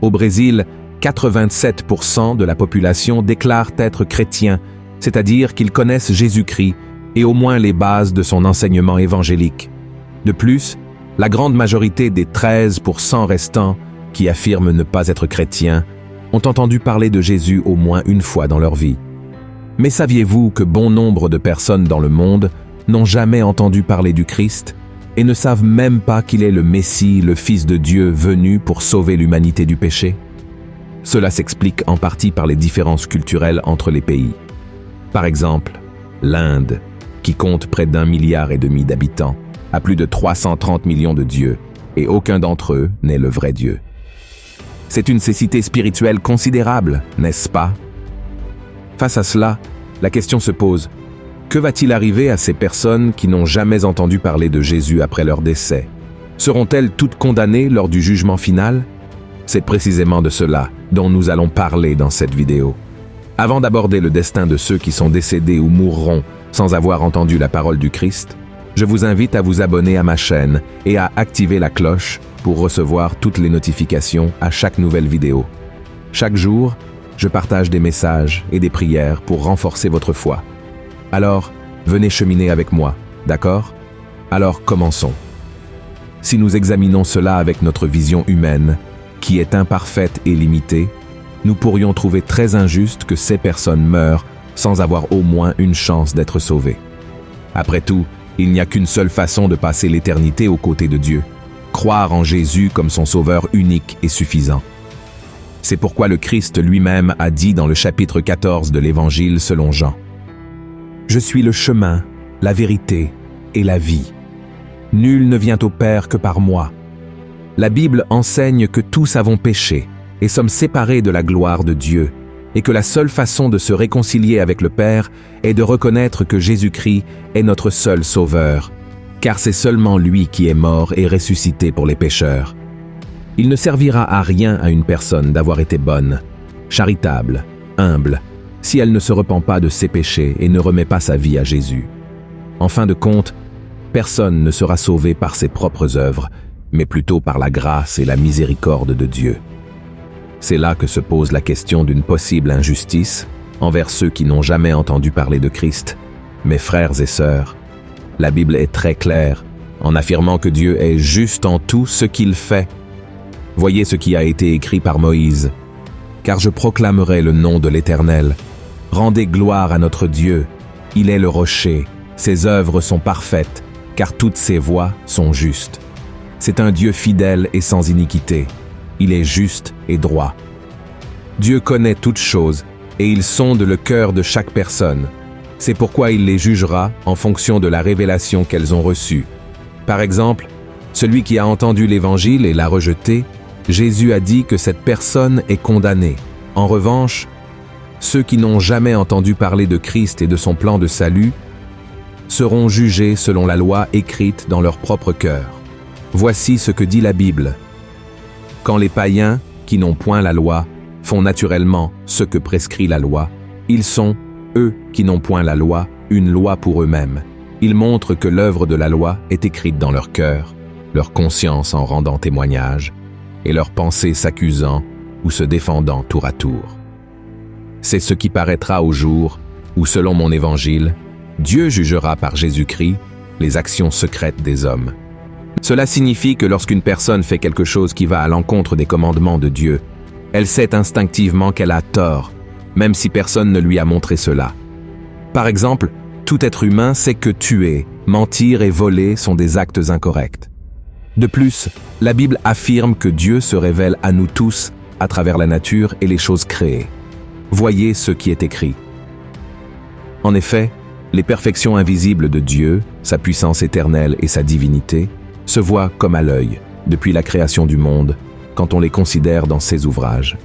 Au Brésil, 87% de la population déclarent être chrétiens, c'est-à-dire qu'ils connaissent Jésus-Christ et au moins les bases de son enseignement évangélique. De plus, la grande majorité des 13% restants, qui affirment ne pas être chrétiens, ont entendu parler de Jésus au moins une fois dans leur vie. Mais saviez-vous que bon nombre de personnes dans le monde n'ont jamais entendu parler du Christ et ne savent même pas qu'il est le Messie, le Fils de Dieu venu pour sauver l'humanité du péché? Cela s'explique en partie par les différences culturelles entre les pays. Par exemple, l'Inde, qui compte près d'1,5 milliard d'habitants, a plus de 330 millions de dieux, et aucun d'entre eux n'est le vrai Dieu. C'est une cécité spirituelle considérable, n'est-ce pas? Face à cela, la question se pose, que va-t-il arriver à ces personnes qui n'ont jamais entendu parler de Jésus après leur décès? Seront-elles toutes condamnées lors du jugement final? C'est précisément de cela dont nous allons parler dans cette vidéo. Avant d'aborder le destin de ceux qui sont décédés ou mourront sans avoir entendu la parole du Christ, je vous invite à vous abonner à ma chaîne et à activer la cloche pour recevoir toutes les notifications à chaque nouvelle vidéo. Chaque jour, je partage des messages et des prières pour renforcer votre foi. Alors, venez cheminer avec moi, d'accord? Alors commençons. Si nous examinons cela avec notre vision humaine, qui est imparfaite et limitée, nous pourrions trouver très injuste que ces personnes meurent sans avoir au moins une chance d'être sauvées. Après tout, il n'y a qu'une seule façon de passer l'éternité aux côtés de Dieu, croire en Jésus comme son sauveur unique et suffisant. C'est pourquoi le Christ lui-même a dit dans le chapitre 14 de l'Évangile selon Jean: « Je suis le chemin, la vérité et la vie. Nul ne vient au Père que par moi. » La Bible enseigne que tous avons péché et sommes séparés de la gloire de Dieu, et que la seule façon de se réconcilier avec le Père est de reconnaître que Jésus-Christ est notre seul Sauveur, car c'est seulement lui qui est mort et ressuscité pour les pécheurs. Il ne servira à rien à une personne d'avoir été bonne, charitable, humble, si elle ne se repent pas de ses péchés et ne remet pas sa vie à Jésus. En fin de compte, personne ne sera sauvé par ses propres œuvres, mais plutôt par la grâce et la miséricorde de Dieu. C'est là que se pose la question d'une possible injustice envers ceux qui n'ont jamais entendu parler de Christ. Mes frères et sœurs, la Bible est très claire en affirmant que Dieu est juste en tout ce qu'il fait. Voyez ce qui a été écrit par Moïse. « Car je proclamerai le nom de l'Éternel. Rendez gloire à notre Dieu. Il est le rocher. Ses œuvres sont parfaites, car toutes ses voies sont justes. C'est un Dieu fidèle et sans iniquité. Il est juste et droit. Dieu connaît toutes choses et il sonde le cœur de chaque personne. C'est pourquoi il les jugera en fonction de la révélation qu'elles ont reçue. Par exemple, celui qui a entendu l'Évangile et l'a rejeté, Jésus a dit que cette personne est condamnée. En revanche, ceux qui n'ont jamais entendu parler de Christ et de son plan de salut seront jugés selon la loi écrite dans leur propre cœur. Voici ce que dit la Bible. Quand les païens, qui n'ont point la loi, font naturellement ce que prescrit la loi, ils sont, eux qui n'ont point la loi, une loi pour eux-mêmes. Ils montrent que l'œuvre de la loi est écrite dans leur cœur, leur conscience en rendant témoignage, et leurs pensées s'accusant ou se défendant tour à tour. C'est ce qui paraîtra au jour où, selon mon évangile, Dieu jugera par Jésus-Christ les actions secrètes des hommes. Cela signifie que lorsqu'une personne fait quelque chose qui va à l'encontre des commandements de Dieu, elle sait instinctivement qu'elle a tort, même si personne ne lui a montré cela. Par exemple, tout être humain sait que tuer, mentir et voler sont des actes incorrects. De plus, la Bible affirme que Dieu se révèle à nous tous à travers la nature et les choses créées. Voyez ce qui est écrit. En effet, les perfections invisibles de Dieu, sa puissance éternelle et sa divinité, se voient comme à l'œil, depuis la création du monde, quand on les considère dans ses ouvrages.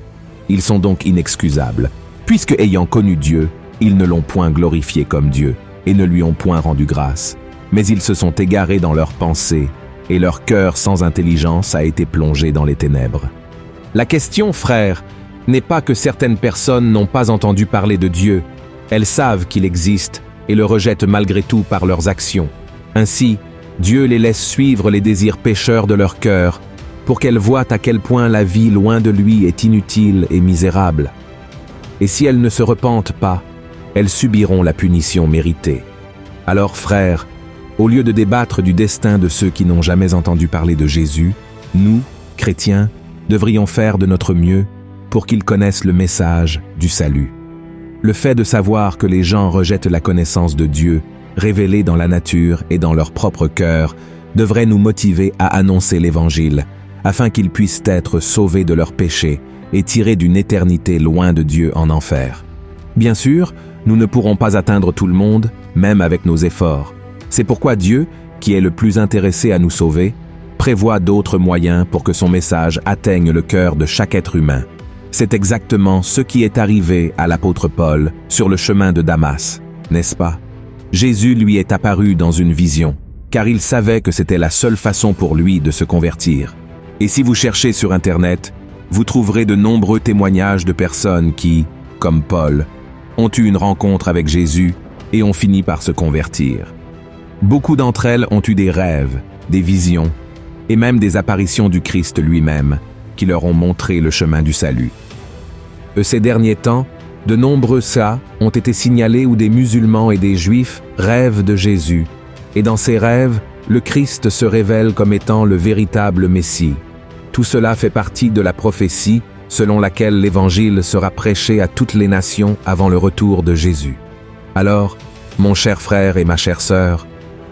Ils sont donc inexcusables, puisque ayant connu Dieu, ils ne l'ont point glorifié comme Dieu, et ne lui ont point rendu grâce. Mais ils se sont égarés dans leurs pensées, et leur cœur sans intelligence a été plongé dans les ténèbres. La question, frères, n'est pas que certaines personnes n'ont pas entendu parler de Dieu. Elles savent qu'il existe, et le rejettent malgré tout par leurs actions. Ainsi, Dieu les laisse suivre les désirs pécheurs de leur cœur, pour qu'elles voient à quel point la vie loin de lui est inutile et misérable. Et si elles ne se repentent pas, elles subiront la punition méritée. Alors, frères, au lieu de débattre du destin de ceux qui n'ont jamais entendu parler de Jésus, nous, chrétiens, devrions faire de notre mieux pour qu'ils connaissent le message du salut. Le fait de savoir que les gens rejettent la connaissance de Dieu, révélée dans la nature et dans leur propre cœur, devrait nous motiver à annoncer l'Évangile, afin qu'ils puissent être sauvés de leurs péchés et tirés d'une éternité loin de Dieu en enfer. Bien sûr, nous ne pourrons pas atteindre tout le monde, même avec nos efforts. C'est pourquoi Dieu, qui est le plus intéressé à nous sauver, prévoit d'autres moyens pour que son message atteigne le cœur de chaque être humain. C'est exactement ce qui est arrivé à l'apôtre Paul sur le chemin de Damas, n'est-ce pas? Jésus lui est apparu dans une vision, car il savait que c'était la seule façon pour lui de se convertir. Et si vous cherchez sur Internet, vous trouverez de nombreux témoignages de personnes qui, comme Paul, ont eu une rencontre avec Jésus et ont fini par se convertir. Beaucoup d'entre elles ont eu des rêves, des visions, et même des apparitions du Christ lui-même, qui leur ont montré le chemin du salut. Ces derniers temps, de nombreux cas ont été signalés où des musulmans et des juifs rêvent de Jésus, et dans ces rêves, le Christ se révèle comme étant le véritable Messie. Tout cela fait partie de la prophétie selon laquelle l'Évangile sera prêché à toutes les nations avant le retour de Jésus. Alors, mon cher frère et ma chère sœur,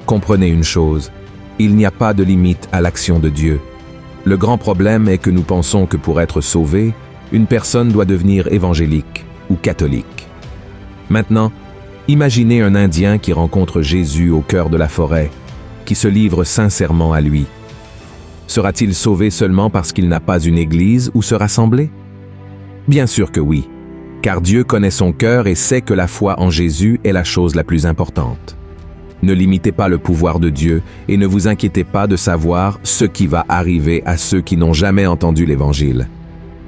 comprenez une chose, il n'y a pas de limite à l'action de Dieu. Le grand problème est que nous pensons que pour être sauvé, une personne doit devenir évangélique ou catholique. Maintenant, imaginez un Indien qui rencontre Jésus au cœur de la forêt, qui se livre sincèrement à lui. Sera-t-il sauvé seulement parce qu'il n'a pas une église où se rassembler? Bien sûr que oui, car Dieu connaît son cœur et sait que la foi en Jésus est la chose la plus importante. Ne limitez pas le pouvoir de Dieu et ne vous inquiétez pas de savoir ce qui va arriver à ceux qui n'ont jamais entendu l'Évangile.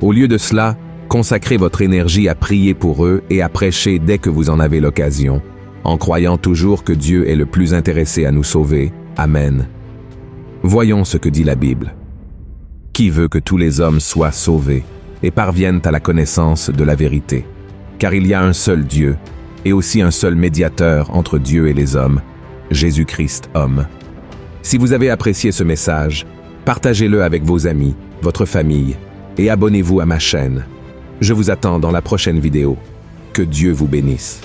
Au lieu de cela, consacrez votre énergie à prier pour eux et à prêcher dès que vous en avez l'occasion, en croyant toujours que Dieu est le plus intéressé à nous sauver. Amen. Voyons ce que dit la Bible. Qui veut que tous les hommes soient sauvés et parviennent à la connaissance de la vérité? Car il y a un seul Dieu et aussi un seul médiateur entre Dieu et les hommes, Jésus-Christ homme. Si vous avez apprécié ce message, partagez-le avec vos amis, votre famille et abonnez-vous à ma chaîne. Je vous attends dans la prochaine vidéo. Que Dieu vous bénisse.